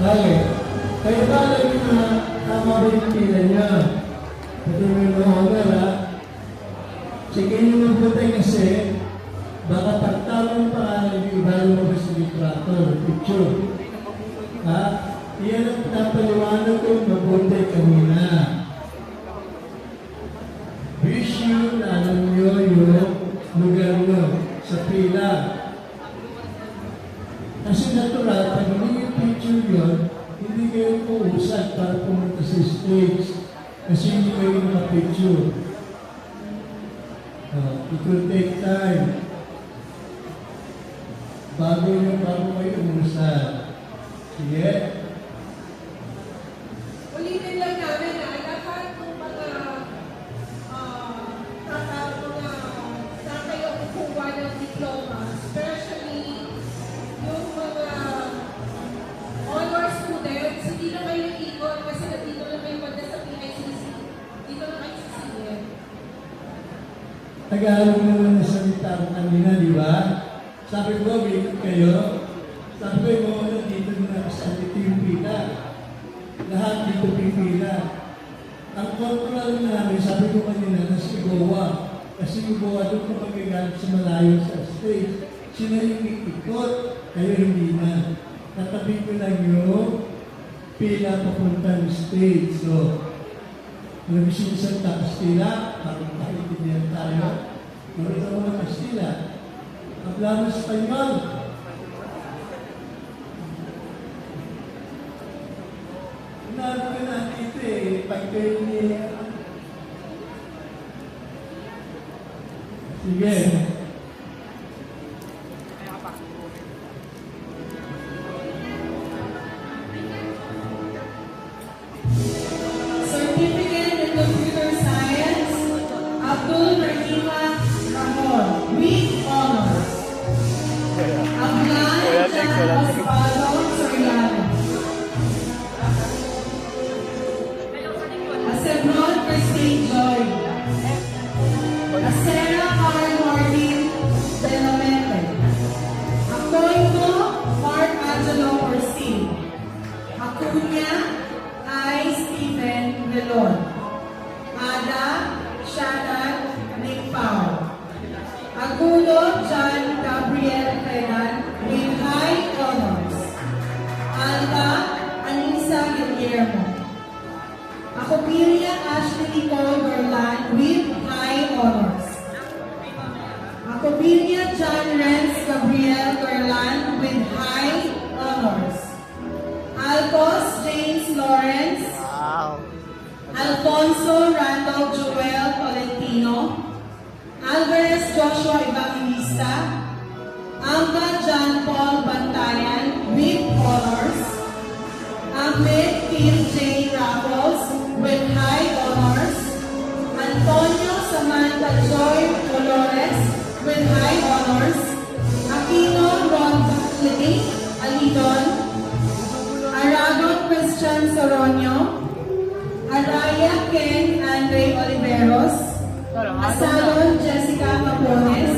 Bakit? Kaya ba alam nyo na tama ba yung pila niya? Pati mo yung mga honor, ha? Sige nyo mabuti kasi baka pagtawang pangalan yung ibalo mo sa litrato, picture. Ha? Iyan ang pinapaliwanag ko mabuti kanina. Wish you na alam nyo yung lugar nyo sa pila. Kasi natural, pag hindi yung picture yun, hindi kayo puusad para pumunta sa stage. Kasi hindi kayo nakapicture. It will take time. Bago kayo umusad. Sige? Ulitin lang namin na lahat ng mga saan kayo kukuha ng diploma, especially yung mga honor students, hindi na kayo ikot kasi nandito na kayo pagda sa PICC. Dito na kayo sa CDM. Tagalog naman na salita ko kanina, di ba? Sabi ko, ikot kayo. Sabi ko, dito na sa dito yung pila. Lahat dito pipila. Ang control namin, sabi ko kanina, nasa Goa. Kasi yung Goa doon kung magagamit sa malayo sa stage. Sila yung ikot, kayo hindi na. Natabi ko lang yung pila papuntang stage. So, alam mo siya sa Kastila, parang nakaintindihan tayo. Marita mo ng Kastila. Hablamos Espanyol. Inaano ka na dito eh, pag kayo ni... Sige. Certificate in Computer Science, Abdul Rahima Ramon, with honors. Ablan Osvaldo Soriano. Asebron Christine Joy. Asera Carl Martin Delamente. Akoito Mark Angelo Orsin. Acuña I. Stephen Velon. Ada Shannon Nick Pao. Agulo John Gabriel Renan with high honors. Alba Anissa Guillermo. Acopiria Ashley Nicole Berlan with high honors. Acopiria John Renz Gabriel Berlan with high honors. Alcos James Lawrence. Alfonso Randall Joel Tolentino. Alvarez Joshua Evangelista. Alba John Paul Bantayan with honors. Ahmed Phil J. Raffles with high honors. Antonio Samantha Joy Dolores with high honors. Aquino Ron Lee Alidon. Aragon Christian Soronio. Araya Ken Andre Oliveros. Asalon Jessica Capones.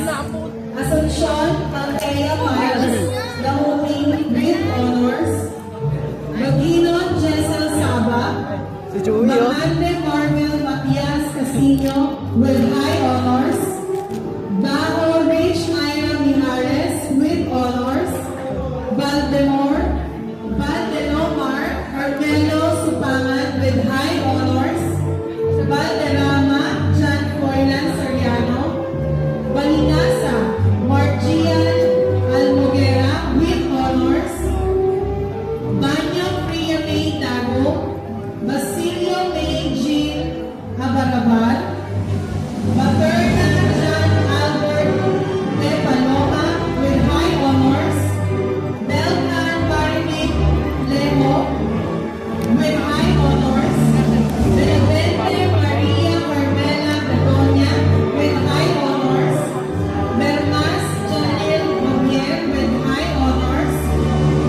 Asuncion Althea Miles Lahuting with honors. Magino Jessel Saba. Mahande Marvel Matias Casino with high honors. Bajo Rich Ira Mijares with honors. Valdenomar Carmelo Supangan with high honors. Valderrama John Foylan Soriano. Balinasa Margian Almogera with honors. Banyo Priya May Tago. Basilio May Jean Abarabat. Baterna John Albert De Paloma with high honors. Belkan Barinic Leho with high honors. Benavente Maria Carmela Begonia with high honors. Bermas Janil Javier with high honors.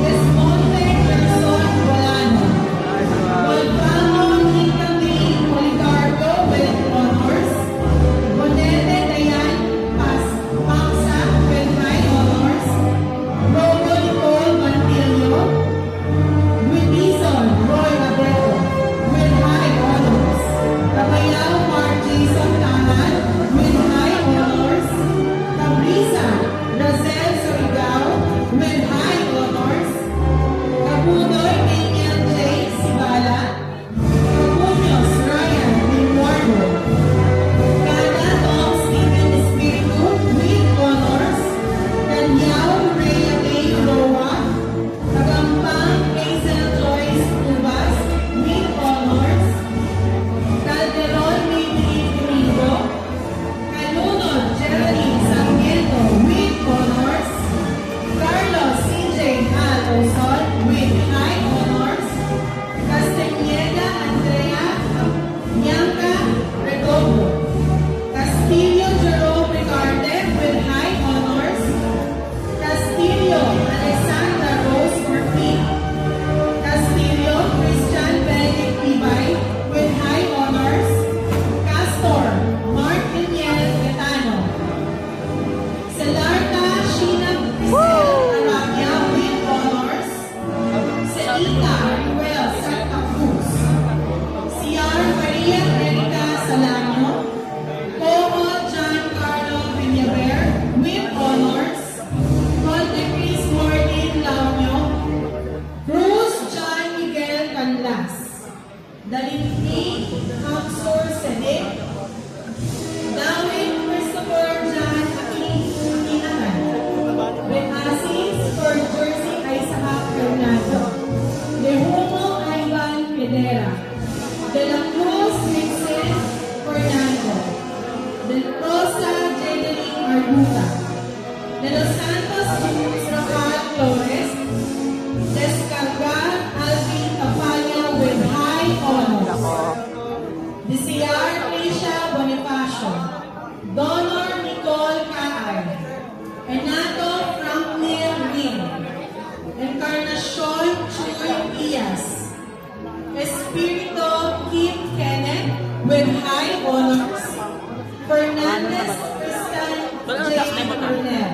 Desmonte Gerson Bolano. Volcano Nicami Policardo with honors. Bonel Del Rosa Jeneline Arguta, de Los Santos Cruz Rafael Flores, Descargar Alvin Capallo with high honors. DCR Trisha Bonifacio, Donor Nicole Kaay, Renato Franklin Ring, Encarnacion Chuy Diaz, Espirito Kim Kenneth with high honors, Fernandez Crystal J. Brunel,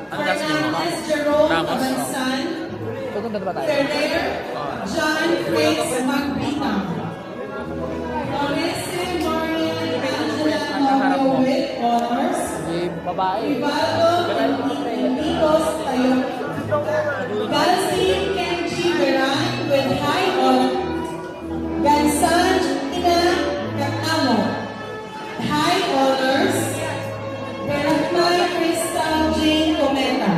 Fernandez Jerome Abansan, Ferrer John Fritz Magbitang, Florese Marian Angela Novio with honors, Rivaldo Enriquez Tayo, Galsi Kenji Beran with high honor, Gansan Ina Kakamo, high honors, Beratmay Crystal Jane Cometa,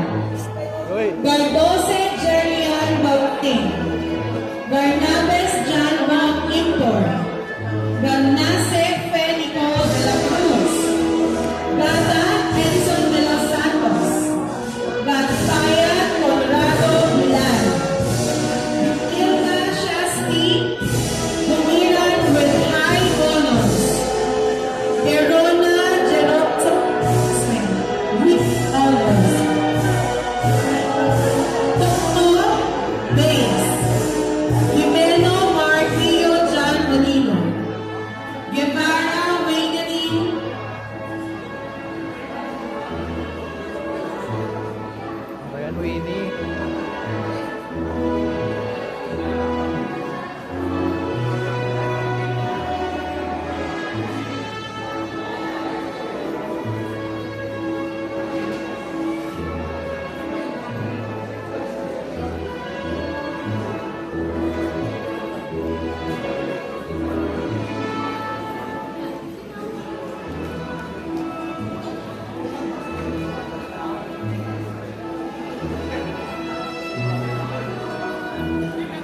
Gardose Jerian Bauting, Garnabes John Bang Impor, Garnase Fenico de la Cruz, Gata Edison de los Santos, Gatfaya Colorado Milan, Hilda Shasti, Dumiran with high honors, Verona Gerotto with honors, Tokno Bays, Jimeno Marquillo John Molino, Guevara Wayne, Ayan, Winnie.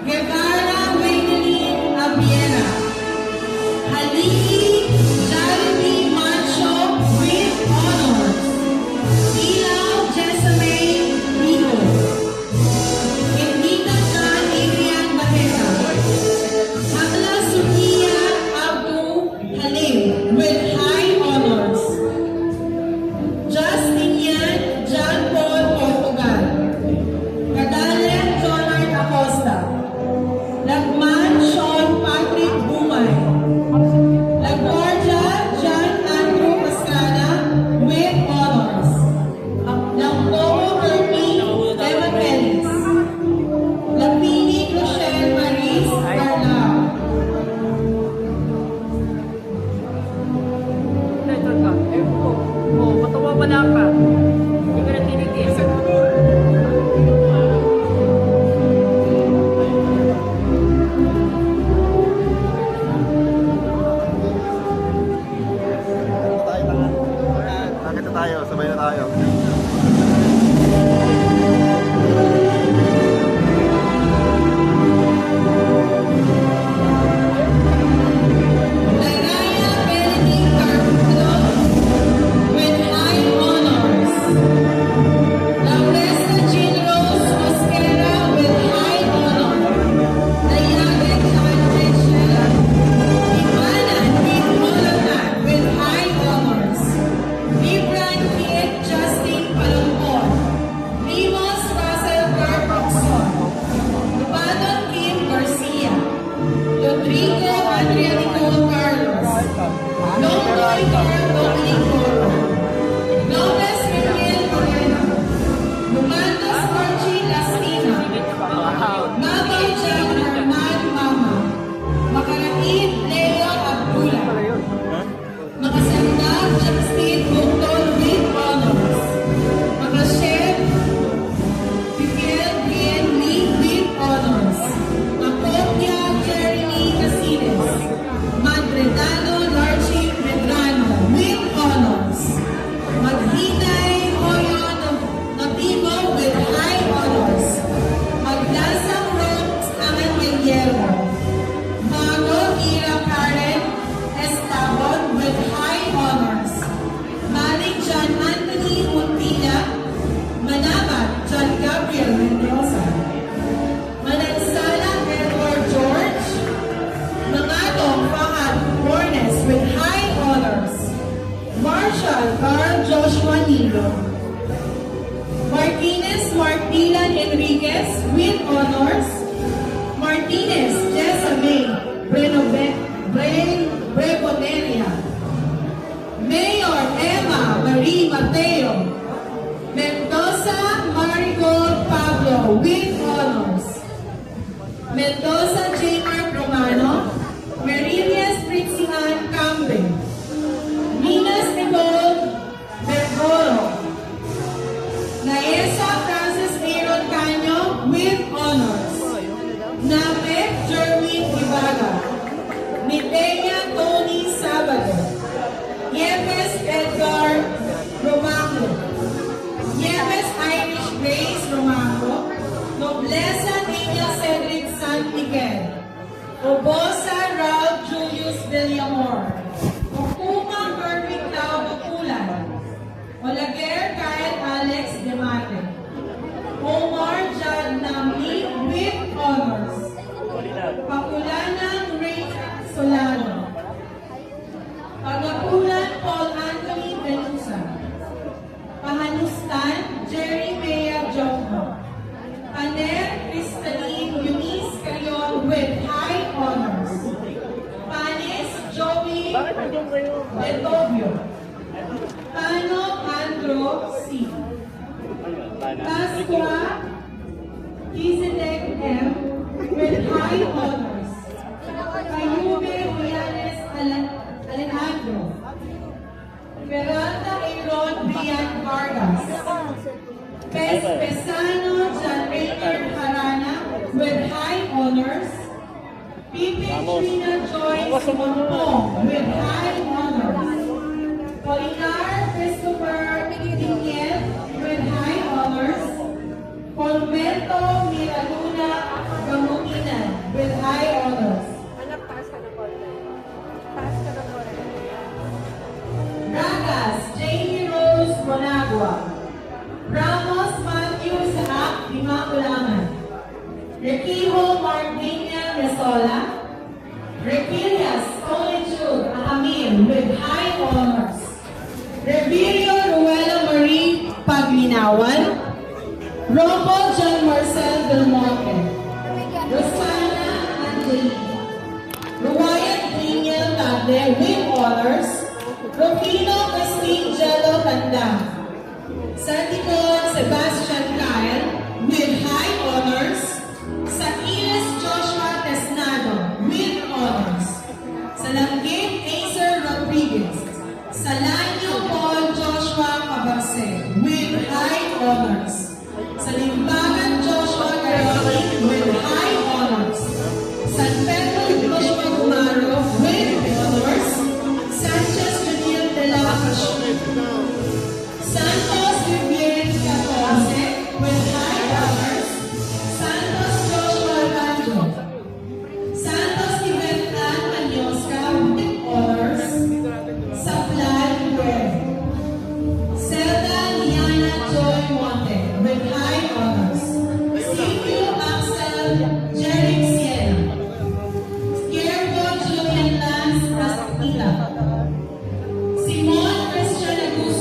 Guevara Wayne Abiera, Halili Jeremy Mancho with honors, Ilaw Jessamine Vigo, Edita John Adrian Baheta, Hamla Sukia Abu Halim with high honors, Justinian John Paul Portugal, Kadalian Jonard Acosta, Lagman Sean Patrick Bumay, Laguardia John Andrew Pastrana with honors, Langkomo Hermine Emma Pelis, Lapini Rochelle Maris Carlao, Ito ka. Patawa pa lang ka. Hindi ka na tinigil. Nakita tayo, sabay na tayo. Lagaya Benedict Carpio with high honors, Lauresta Jean Rose Mosquera with high honor, Dayaga John Rachel, Imanan Big Molotov with high honors, Vibran Kid Justin Marshall Carl Joshua Nilo. Martinez Mark Dylan Enriquez with honors. Martinez Jessa May Breboneria. Mayor Emma Marie Mateo. Mendoza Marigold Pablo with honors. Mendoza J. Mark Romano. Merilias Pritzian Campbell. Minas Nicole Bergoro. Naesa Francis Aaron Canyo with honors. Napet Jerwin Ibaga. Mitenia Tony Sabado. Yepes Edgar Romaco. Yepes Irish Grace Romaco. Nobleza Niño Cedric San Miguel. Obosa Ralph Julius Villamor. Okuma Irving Tao Bakulan. Olaguer Kyle Alex Demate. Omar Jad Nami with honors. Pakulanang Ray Solano. Pagapulan Paul Anthony Venusa. Pahanustan Jerry Mea Jokno. Paner Cristaline Eunice Carion with high honors. Panis Joey Betovio. Pano Andro C. Pascua Kizedek M with high honors. Ayube Villanes Alejandro. Peralta Aaron Brian Vargas. Pesano John Rainer Harana with high honors. Pipe Trina Joyce Mompong with high honors. Polinar Christopher Diniel with high honors. Polmento Miraluna Gamukinan with high honors. Anak, taas ka ng konti. Taas ka ng konti. Ragas Jamie Rose Bonagua. Ramos Matthew Saak Dimaculaman. Requijo Martinia Resola. Requilias Solitude Ahamil with high honors. Revilio Ruela Marie Paglinawan. Robo John Marcel Belmonte. Rosana Angelina. Ruwayat Daniel Table with honors. Rufino Christine Jello Tanda. Santicon Sebastian Kyle with high honors. Sakiles Joshua Tesnado with honors. Salanggit Acer Rodriguez. Salanyo Paul Joshua Cabarce with high honors. Salimbagan Joshua Garoli with high honors. San Pedro Joshua Gumaro with honors. Sanchez Junior de la Santos Vivian Catorce with high honors. Santos Joshua Ranjo. Santos Tibetan Anyoska with honors. Saplad Web. Zelda Liana Joy Monte with high honors. Silvio Axel Jeric Siena. Skierbo Julian Lance Rastila. Simon Christian Augusto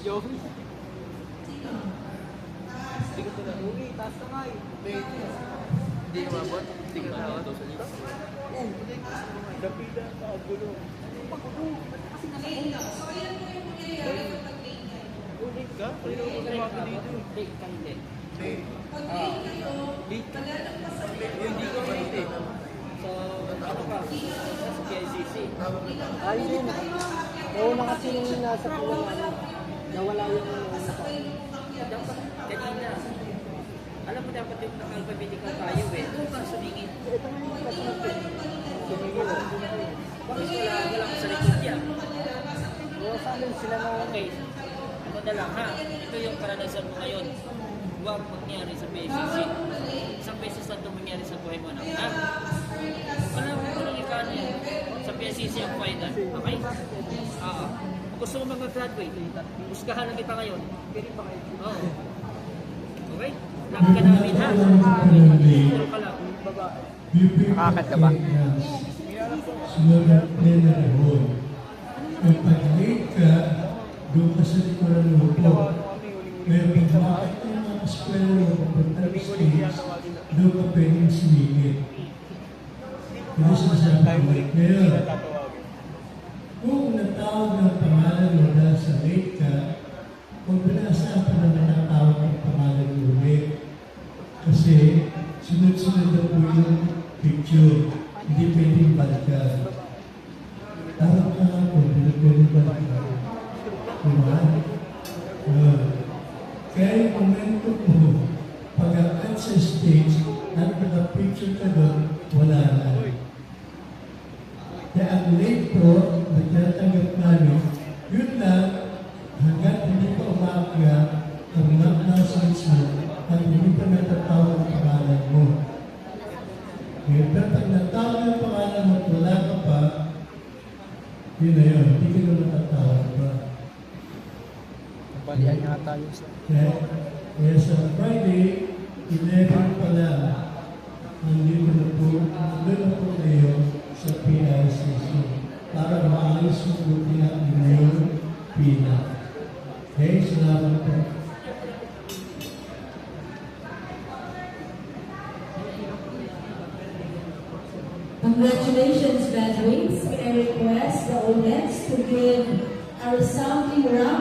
Joey. Hindi ko talaga. Uwi, taas na nga eh. Hindi ka mabot? Hindi ka mabot? Dapila, kagulo. Late lang. So, ayan po yung mangyayari kapag late kayo. Ulit ka? Kaya ako sumaki dito. Late ka hindi. Pag late kayo, Late ka? malalagpas sa Hindi ko late eh. So, ano ka? Sa PICC. Ay, yun. Oo na kasi yung nasa kulang. Nawala yung dapat kanina. Alam mo dapat yung naka-alphabetical tayo eh. Doon ka sumingin. Ito nga yung kasunod eh. Sumingin eh. Bakit wala ka sa likod niya? Oo, saan sila na okay. Ito na lang ha. Ito yung karanasan mo ngayon. Huwag mangyari sa PSCC. Isang beses na ito mangyari sa buhay mo na. Ha? Wala mo ko lang ikano yan. Sa PSCC ang final. Okay? Oo. Kung gusto mo mag-graduate, husgahan lang kita ngayon. Oo. Okay? Lagi ka namin ha. Puro ka lang. Nakakad ka ba? Sumunod na rehon. Kapag late ka, doon ka sa likuran ng upo. Pero pag bakit ka ng mga eskwela mo papuntang stage, doon ka pwedeng sumigit. Ito sinasabi ko. Ngayon, kung natawag ng pangalan mo dahil sa late ka, kung pinaasahan pa naman ang tawag ng pangalan mo ulit. Kasi sunod-sunod na po yung picture, hindi pwedeng balikan. Tawag ka nga po, hindi pwedeng balikan. Diba? Kaya yung momento mo, pag-akat sa stage, at naka-picture ka doon, wala na. Kaya ang late po, nagtatanggap namin, yun lang, hanggat hindi ka umaga, ang mga classmates mo, at hindi pa natatawag ang pangalan mo. Kaya pag natawag ang pangalan mo at wala ka pa, yun na yun, hindi ka na natatawag pa. Balian nga tayo sa... Kaya sa Friday, 11 pa lang, nandito na po kayo sa PICC para maayos mo buti ang inyong pina. Okay, salamat po. Congratulations, graduates. May I request the audience to give a resounding round